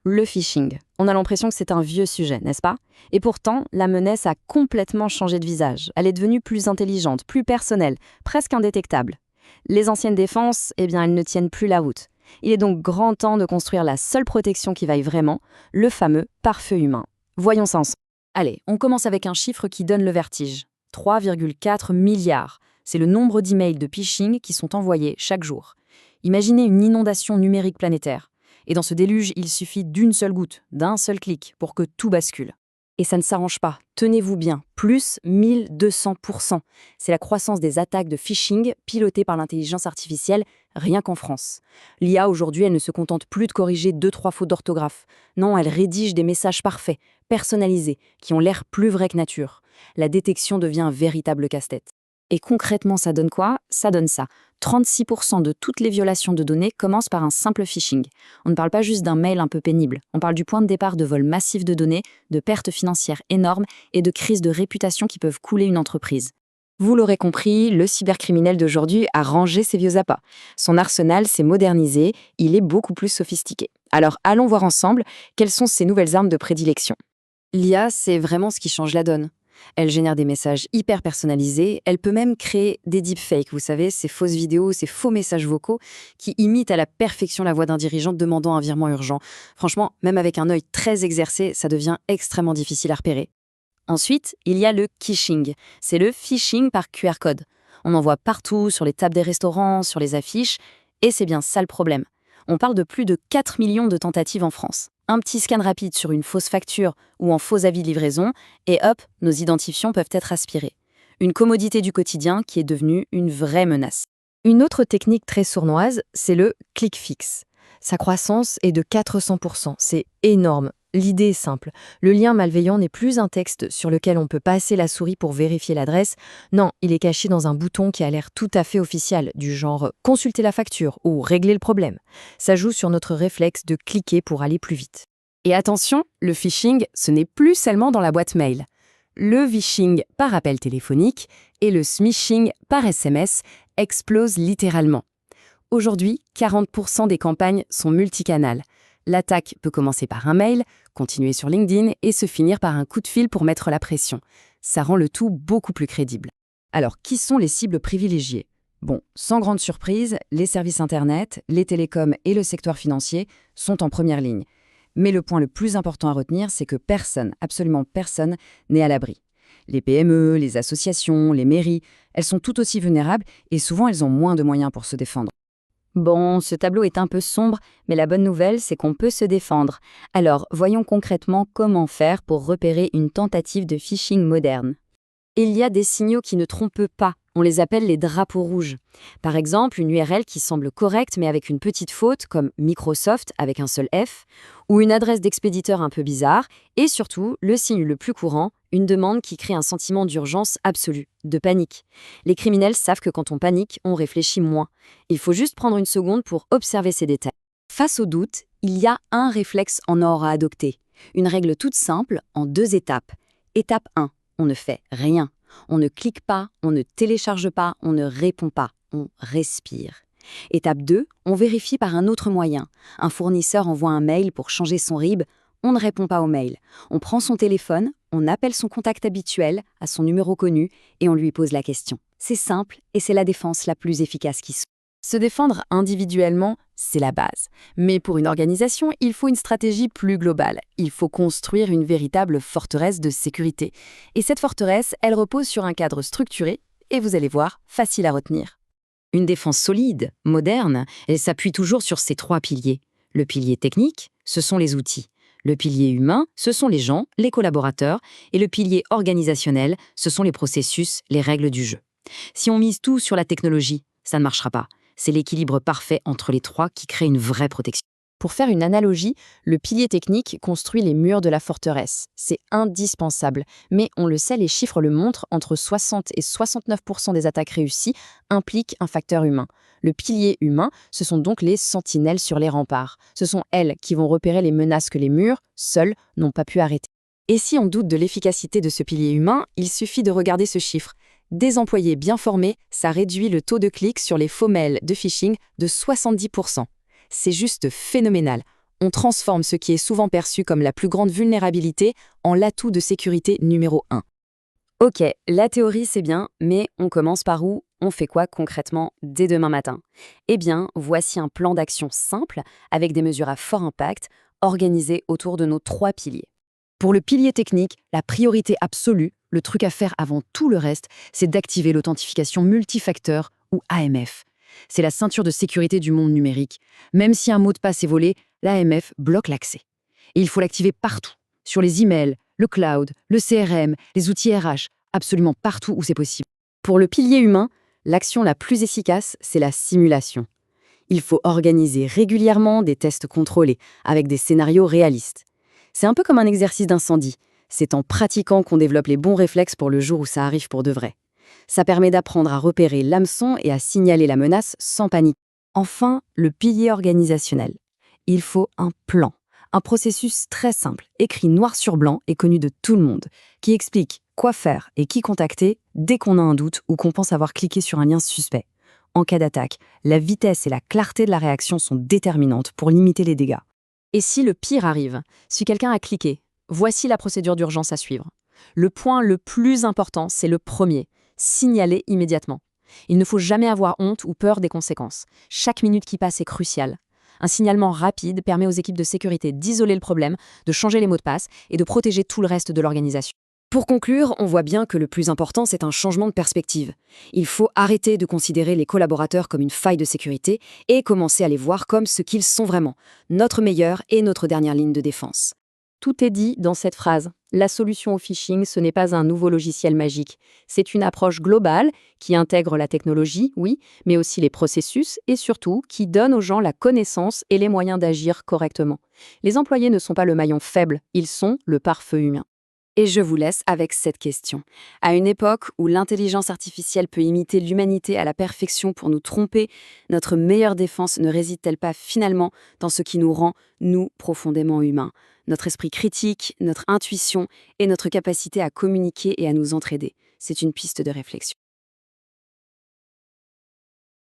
Le phishing. On a l'impression que c'est un vieux sujet, n'est-ce pas? Et pourtant, la menace a complètement changé de visage. Elle est devenue plus intelligente, plus personnelle, presque indétectable. Les anciennes défenses, eh bien, elles ne tiennent plus la route. Il est donc grand temps de construire la seule protection qui vaille vraiment, le fameux pare-feu humain. Voyons ça ensemble. Allez, on commence avec un chiffre qui donne le vertige. 3,4 milliards. C'est le nombre d'emails de phishing qui sont envoyés chaque jour. Imaginez une inondation numérique planétaire. Et dans ce déluge, il suffit d'une seule goutte, d'un seul clic, pour que tout bascule. Et ça ne s'arrange pas. Tenez-vous bien, plus 1200%. C'est la croissance des attaques de phishing pilotées par l'intelligence artificielle, rien qu'en France. L'IA, aujourd'hui, elle ne se contente plus de corriger 2-3 fautes d'orthographe. Non, elle rédige des messages parfaits, personnalisés, qui ont l'air plus vrais que nature. La détection devient un véritable casse-tête. Et concrètement, ça donne quoi? Ça donne ça. 36% de toutes les violations de données commencent par un simple phishing. On ne parle pas juste d'un mail un peu pénible. On parle du point de départ de vols massifs de données, de pertes financières énormes et de crises de réputation qui peuvent couler une entreprise. Vous l'aurez compris, le cybercriminel d'aujourd'hui a rangé ses vieux appâts. Son arsenal s'est modernisé, il est beaucoup plus sophistiqué. Alors allons voir ensemble quelles sont ses nouvelles armes de prédilection. L'IA, c'est vraiment ce qui change la donne. Elle génère des messages hyper personnalisés, elle peut même créer des deepfakes, vous savez, ces fausses vidéos, ces faux messages vocaux qui imitent à la perfection la voix d'un dirigeant demandant un virement urgent. Franchement, même avec un œil très exercé, ça devient extrêmement difficile à repérer. Ensuite, il y a le kishing, c'est le phishing par QR code. On en voit partout, sur les tables des restaurants, sur les affiches, et c'est bien ça le problème. On parle de plus de 4 millions de tentatives en France. Un petit scan rapide sur une fausse facture ou en faux avis de livraison, et hop, nos identifiants peuvent être aspirés. Une commodité du quotidien qui est devenue une vraie menace. Une autre technique très sournoise, c'est le click fix. Sa croissance est de 400%, c'est énorme. L'idée est simple, le lien malveillant n'est plus un texte sur lequel on peut passer la souris pour vérifier l'adresse. Non, il est caché dans un bouton qui a l'air tout à fait officiel, du genre « consulter la facture » ou « régler le problème ». Ça joue sur notre réflexe de cliquer pour aller plus vite. Et attention, le phishing, ce n'est plus seulement dans la boîte mail. Le phishing par appel téléphonique et le smishing par SMS explosent littéralement. Aujourd'hui, 40% des campagnes sont multicanales. L'attaque peut commencer par un mail, continuer sur LinkedIn et se finir par un coup de fil pour mettre la pression. Ça rend le tout beaucoup plus crédible. Alors, qui sont les cibles privilégiées? Bon, sans grande surprise, les services Internet, les télécoms et le secteur financier sont en première ligne. Mais le point le plus important à retenir, c'est que personne, absolument personne, n'est à l'abri. Les PME, les associations, les mairies, elles sont tout aussi vulnérables et souvent elles ont moins de moyens pour se défendre. Bon, ce tableau est un peu sombre, mais la bonne nouvelle, c'est qu'on peut se défendre. Alors, voyons concrètement comment faire pour repérer une tentative de phishing moderne. Il y a des signaux qui ne trompent pas. On les appelle les drapeaux rouges. Par exemple, une URL qui semble correcte mais avec une petite faute, comme Microsoft avec un seul F, ou une adresse d'expéditeur un peu bizarre, et surtout, le signe le plus courant, une demande qui crée un sentiment d'urgence absolue, de panique. Les criminels savent que quand on panique, on réfléchit moins. Il faut juste prendre une seconde pour observer ces détails. Face au doute, il y a un réflexe en or à adopter. Une règle toute simple, en 2 étapes. Étape 1, on ne fait rien. On ne clique pas, on ne télécharge pas, on ne répond pas, on respire. Étape 2, on vérifie par un autre moyen. Un fournisseur envoie un mail pour changer son RIB, on ne répond pas au mail. On prend son téléphone, on appelle son contact habituel à son numéro connu et on lui pose la question. C'est simple et c'est la défense la plus efficace qui soit. Se défendre individuellement, c'est la base. Mais pour une organisation, il faut une stratégie plus globale. Il faut construire une véritable forteresse de sécurité. Et cette forteresse, elle repose sur un cadre structuré et vous allez voir, facile à retenir. Une défense solide, moderne, elle s'appuie toujours sur ces 3 piliers. Le pilier technique, ce sont les outils. Le pilier humain, ce sont les gens, les collaborateurs. Et le pilier organisationnel, ce sont les processus, les règles du jeu. Si on mise tout sur la technologie, ça ne marchera pas. C'est l'équilibre parfait entre les 3 qui crée une vraie protection. Pour faire une analogie, le pilier technique construit les murs de la forteresse. C'est indispensable. Mais on le sait, les chiffres le montrent, entre 60 et 69% des attaques réussies impliquent un facteur humain. Le pilier humain, ce sont donc les sentinelles sur les remparts. Ce sont elles qui vont repérer les menaces que les murs, seuls, n'ont pas pu arrêter. Et si on doute de l'efficacité de ce pilier humain, il suffit de regarder ce chiffre. Des employés bien formés, ça réduit le taux de clic sur les faux mails de phishing de 70%. C'est juste phénoménal. On transforme ce qui est souvent perçu comme la plus grande vulnérabilité en l'atout de sécurité numéro 1. Ok, la théorie c'est bien, mais on commence par où? On fait quoi concrètement dès demain matin? Eh bien, voici un plan d'action simple avec des mesures à fort impact organisées autour de nos 3 piliers. Pour le pilier technique, la priorité absolue, le truc à faire avant tout le reste, c'est d'activer l'authentification multifacteur ou AMF. C'est la ceinture de sécurité du monde numérique. Même si un mot de passe est volé, l'AMF bloque l'accès. Et il faut l'activer partout, sur les emails, le cloud, le CRM, les outils RH, absolument partout où c'est possible. Pour le pilier humain, l'action la plus efficace, c'est la simulation. Il faut organiser régulièrement des tests contrôlés, avec des scénarios réalistes. C'est un peu comme un exercice d'incendie. C'est en pratiquant qu'on développe les bons réflexes pour le jour où ça arrive pour de vrai. Ça permet d'apprendre à repérer l'hameçon et à signaler la menace sans panique. Enfin, le pilier organisationnel. Il faut un plan. Un processus très simple, écrit noir sur blanc et connu de tout le monde, qui explique quoi faire et qui contacter dès qu'on a un doute ou qu'on pense avoir cliqué sur un lien suspect. En cas d'attaque, la vitesse et la clarté de la réaction sont déterminantes pour limiter les dégâts. Et si le pire arrive, si quelqu'un a cliqué, voici la procédure d'urgence à suivre. Le point le plus important, c'est le premier, signaler immédiatement. Il ne faut jamais avoir honte ou peur des conséquences. Chaque minute qui passe est cruciale. Un signalement rapide permet aux équipes de sécurité d'isoler le problème, de changer les mots de passe et de protéger tout le reste de l'organisation. Pour conclure, on voit bien que le plus important, c'est un changement de perspective. Il faut arrêter de considérer les collaborateurs comme une faille de sécurité et commencer à les voir comme ce qu'ils sont vraiment, notre meilleure et notre dernière ligne de défense. Tout est dit dans cette phrase. La solution au phishing, ce n'est pas un nouveau logiciel magique. C'est une approche globale qui intègre la technologie, oui, mais aussi les processus et surtout qui donne aux gens la connaissance et les moyens d'agir correctement. Les employés ne sont pas le maillon faible, ils sont le pare-feu humain. Et je vous laisse avec cette question. À une époque où l'intelligence artificielle peut imiter l'humanité à la perfection pour nous tromper, notre meilleure défense ne réside-t-elle pas finalement dans ce qui nous rend, nous, profondément humains? Notre esprit critique, notre intuition et notre capacité à communiquer et à nous entraider. C'est une piste de réflexion.